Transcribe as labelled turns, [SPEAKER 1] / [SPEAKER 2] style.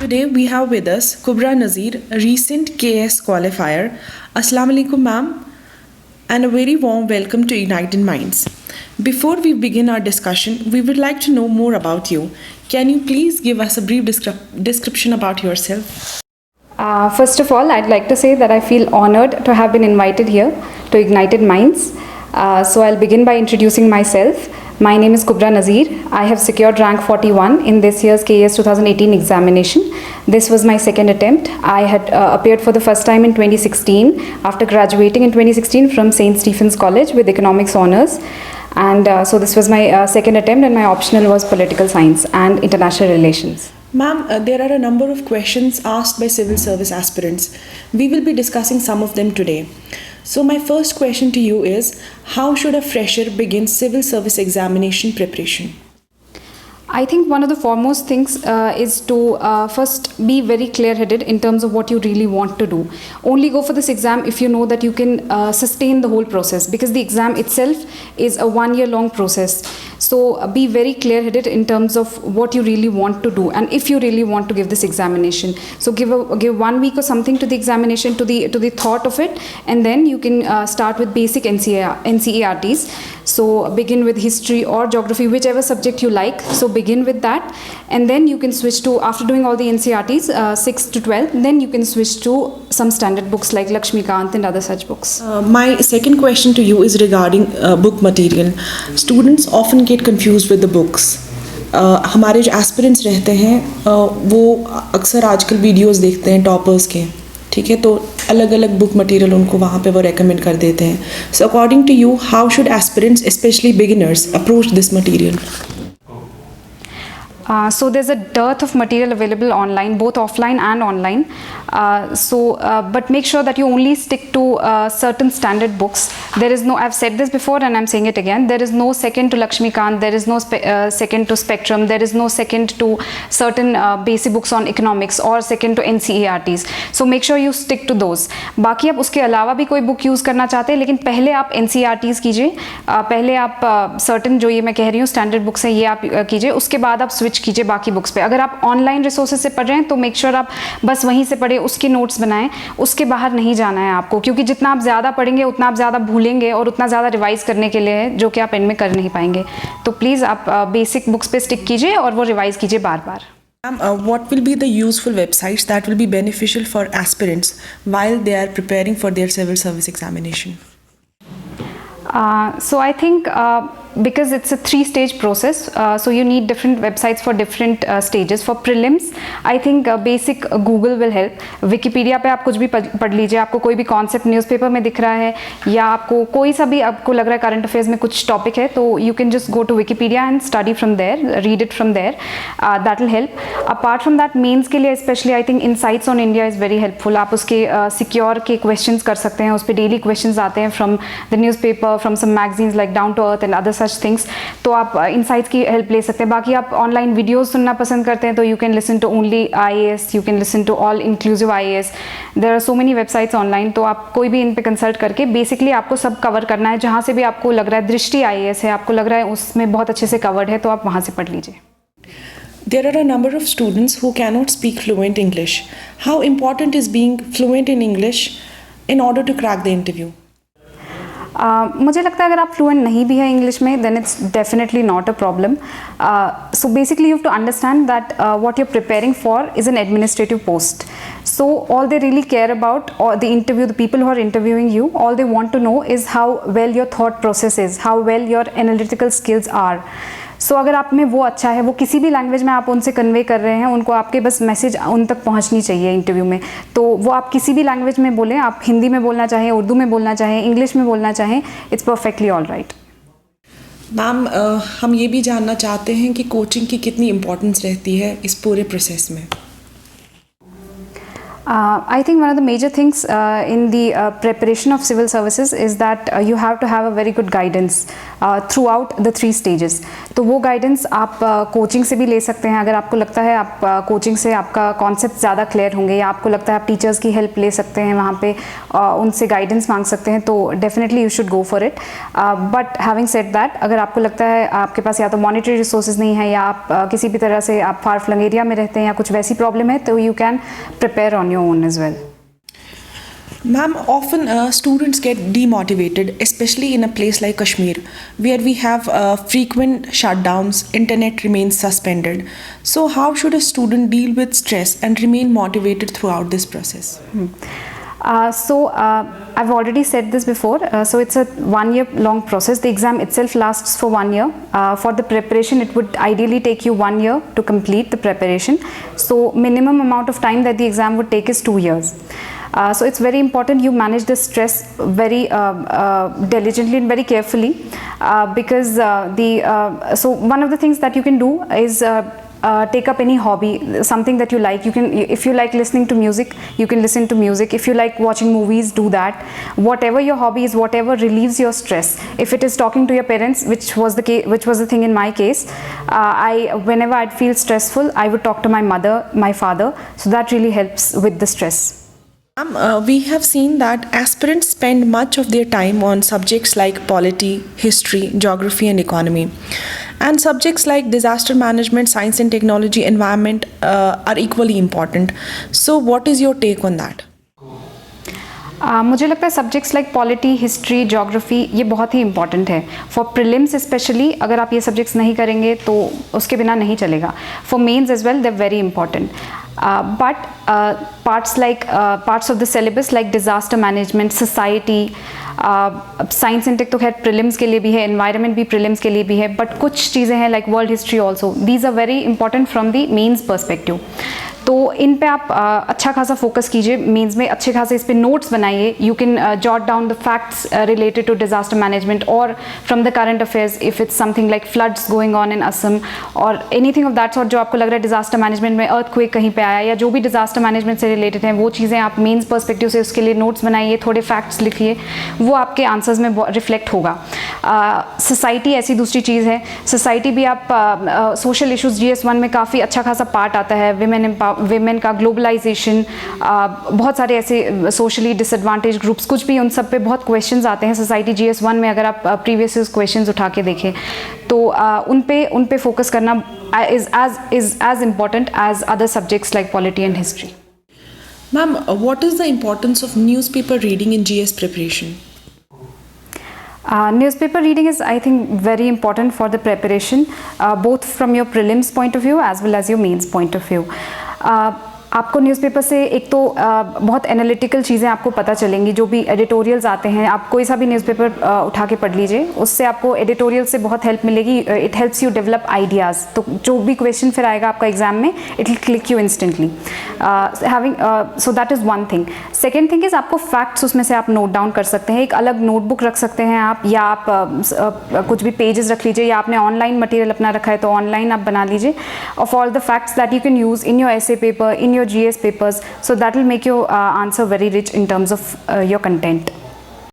[SPEAKER 1] today we have with us Kubra Nazir, a recent KS qualifier. Assalamu alaikum, ma'am, and a very warm welcome to Ignited Minds. Before we begin our discussion, we would like to know more about you. Can you please give us a brief description about yourself?
[SPEAKER 2] First of all, I'd like to say that I feel honored to have been invited here to Ignited Minds. So I'll begin by introducing myself. My name is Kubra Nazir. I have secured rank 41 in this year's KS 2018 examination. This was my second attempt. I had appeared for the first time in 2016 after graduating in 2016 from St. Stephen's College with economics honors. And so this was my second attempt, and my optional was political science and international relations.
[SPEAKER 1] Ma'am, there are a number of questions asked by civil service aspirants. We will be discussing some of them today. So my first question to you is, how should a fresher begin civil service examination preparation?
[SPEAKER 2] I think one of the foremost things is to first be very clear-headed in terms of what you really want to do. Only go for this exam if you know that you can sustain the whole process, because the exam itself is a 1-year-long process. So be very clear-headed in terms of what you really want to do, and if you really want to give this examination. So give 1 week or something to the examination, to the thought of it, and then you can start with basic NCERTs. So begin with history or geography, whichever subject you like. So begin with that, and then you can switch to, after doing all the NCERTs 6 to 12, then you can switch to some standard books like Lakshmikant and other such books.
[SPEAKER 1] My second question to you is regarding book material. Students often get confused with the books. हमारे जो aspirants रहते हैं वो अक्सर आजकल videos देखते हैं toppers के, ठीक है, तो अलग अलग बुक मटेरियल उनको वहाँ पे वो रेकमेंड कर देते हैं. So according to you, how should aspirants, especially beginners, approach this material?
[SPEAKER 2] So there's a dearth of material available online, both offline and online. But make sure that you only stick to certain standard books. There is no, I've said this before and I'm saying it again, there is no second to Lakshmikant, there is no second to Spectrum, there is no second to certain basic books on economics or second to NCERTs. So make sure you stick to those. बाकी आप उसके अलावा भी कोई book use करना चाहते हैं, लेकिन पहले आप NCERTs कीजिए, पहले आप certain जो ये मैं कह रही हूँ स्टैंडर्ड बुक्स हैं ये आप कीजिए, उसके बाद आप स्विच कीजिए बाकी बुक्स पे. अगर आप ऑनलाइन रिसोर्सेज से पढ़ रहे हैं तो मेक श्योर आप बस वहीं से पढ़ें, उसके नोट्स बनाएं, उसके बाहर नहीं जाना है आपको, क्योंकि जितना आप ज़्यादा पढ़ेंगे उतना आप ज़्यादा भूलेंगे और उतना ज़्यादा रिवाइज करने के लिए है जो कि आप एंड में कर नहीं पाएंगे. तो प्लीज़ आप बेसिक बुक्स पे स्टिक कीजिए और वो रिवाइज कीजिए बार बार.
[SPEAKER 1] What will be the useful websites that will be beneficial for aspirants while they are preparing for their civil service examination?
[SPEAKER 2] So I think because it's a 3-stage process, so you need different websites for different stages. For prelims, I think basic Google will help. Wikipedia पे आप कुछ भी पढ़ लीजिए, आपको कोई भी concept newspaper में दिख रहा है या आपको कोई सा भी आपको लग रहा है करंट अफेयर्स में कुछ टॉपिक है, तो you can just go to Wikipedia and study from there, read it from there. That will help. Apart from that, mains के लिए especially I think Insights on India is very helpful. आप उसके secure के questions कर सकते हैं, उस पर डेली क्वेश्चंस आते हैं from the newspaper, from some magazines like down to earth and other such things. तो आप इनसाइट्स की हेल्प ले सकते हैं. बाकी आप ऑनलाइन वीडियोस सुनना पसंद करते हैं तो you can listen to only IAS, you can listen to all inclusive IAS. There are so many websites online, तो आप कोई भी इन पे कंसल्ट करके बेसिकली आपको सब कवर करना है. जहाँ से भी आपको लग रहा है दृष्टि IAS है, आपको लग रहा है उसमें बहुत अच्छे से कवर्ड है, तो आप वहाँ से पढ़ लीजिए.
[SPEAKER 1] There are a number of students who cannot speak fluent English. How important is being fluent in English in order to crack the interview?
[SPEAKER 2] मुझे लगता है अगर आप फ्लुएंट नहीं भी है इंग्लिश में, then it's definitely not a problem. So basically you have to understand that what you are preparing for is an administrative post. So all they really care about, or the interview, the people who are interviewing you, all they want to know is how well your thought process is, how well your analytical skills are. So अगर आप में वो अच्छा है, वो किसी भी language में आप उनसे कन्वे कर रहे हैं, उनको आपके बस मैसेज उन तक पहुंचनी चाहिए इंटरव्यू में, तो वो आप किसी भी लैंग्वेज में बोलें, आप हिंदी में बोलना चाहें, उर्दू में बोलना चाहें, इंग्लिश में बोलना चाहें, it's perfectly all right.
[SPEAKER 1] Ma'am, हम ये भी जानना चाहते हैं कि कोचिंग की कितनी इम्पोर्टेंस रहती है इस पूरे प्रोसेस में.
[SPEAKER 2] I think one of the major things in the preparation of civil services is that you have to have a very good guidance throughout the 3 stages. तो वो guidance आप coaching से भी ले सकते हैं, अगर आपको लगता है आप coaching से आपका concept ज़्यादा clear होंगे, या आपको लगता है आप teachers की help ले सकते हैं वहाँ पे, उनसे guidance मांग सकते हैं, तो definitely you should go for it. But having said that, अगर आपको लगता है आपके पास या तो monetary resources नहीं है, या आप किसी भी तरह से आप far flung area में रहते हैं, या कुछ वैसी problem है, तो you can prepare on your own as well.
[SPEAKER 1] Ma'am, often students get demotivated, especially in a place like Kashmir, where we have frequent shutdowns, internet remains suspended. So how should a student deal with stress and remain motivated throughout this process?
[SPEAKER 2] I've already said this before. So it's a 1-year long process. The exam itself lasts for 1 year. For the preparation, it would ideally take you 1 year to complete the preparation. So minimum amount of time that the exam would take is 2 years. So it's very important you manage the stress very diligently and very carefully, because so one of the things that you can do is take up any hobby, something that you like. You can, if you like listening to music, you can listen to music. If you like watching movies, do that. Whatever your hobby is, whatever relieves your stress. If it is talking to your parents, which was the case, which was the thing in my case, whenever I'd feel stressful, I would talk to my mother, my father. So that really helps with the stress.
[SPEAKER 1] We have seen that aspirants spend much of their time on subjects like polity, history, geography and economy. And subjects like disaster management, science and technology, environment are equally important. So what is your take on that?
[SPEAKER 2] मुझे लगता है subjects like polity, history, geography ये बहुत ही important है for prelims specially. अगर आप ये subjects नहीं करेंगे तो उसके बिना नहीं चलेगा. For mains as well they are very important. But parts of the syllabus like disaster management, society, science and tech तो खैर prelims के लिए भी है, environment भी prelims के लिए भी है, but कुछ चीज़ें हैं like world history also. These are very important from the mains perspective. तो इन पे आप अच्छा खासा फोकस कीजिए. मेंस में अच्छे खासे इस पे नोट्स बनाइए. You can jot down the facts related to disaster management और from the current affairs if it's something like floods going on in Assam और एनीथिंग ऑफ दैट सॉर्ट जो आपको लग रहा है डिजास्टर मैनेजमेंट में अर्थक्वेक कहीं पे आया या जो भी डिजास्टर मैनेजमेंट से रिलेटेड हैं वो चीज़ें आप मेंस पर्सपेक्टिव से उसके लिए नोट्स बनाइए, थोड़े फैक्ट्स लिखिए, वो आपके आंसर्स में रिफ्लेक्ट होगा. सोसाइटी ऐसी दूसरी चीज़ है. सोसाइटी भी आप सोशल इशूज़ GS1 में काफ़ी अच्छा खासा पार्ट आता है. विमेन का ग्लोबलाइजेशन, बहुत सारे ऐसे सोशली डिसएडवांटेज ग्रुप्स, कुछ भी उन सब पे बहुत क्वेश्चंस आते हैं सोसाइटी GS1 में. अगर आप प्रीवियस क्वेश्चंस उठा के देखें तो उन पे फोकस करना is as important as other subjects like polity and history.
[SPEAKER 1] Ma'am, what is the importance of newspaper reading in GS preparation?
[SPEAKER 2] Newspaper reading is, I think, very important for the preparation, both from your prelims point of view as well as your mains point of view. आपको newspaper से एक तो बहुत analytical चीज़ें आपको पता चलेंगी. जो भी एडिटोरियल्स आते हैं, आप कोई सा भी न्यूज़पेपर उठा के पढ़ लीजिए, उससे आपको एडिटोरियल से बहुत हेल्प मिलेगी. It helps you develop ideas. तो जो भी क्वेश्चन फिर आएगा आपका एग्जाम में, it will click you instantly. So that is one thing. Second thing is आपको फैक्ट्स उसमें से आप नोट डाउन कर सकते हैं. एक अलग नोटबुक रख सकते हैं आप, या आप कुछ भी पेजेस रख लीजिए, या आपने ऑनलाइन मटीरियल अपना रखा है तो ऑनलाइन आप बना लीजिए of all the facts that you can use in your essay paper, in your GS papers. So that will make your answer very rich in terms of your content.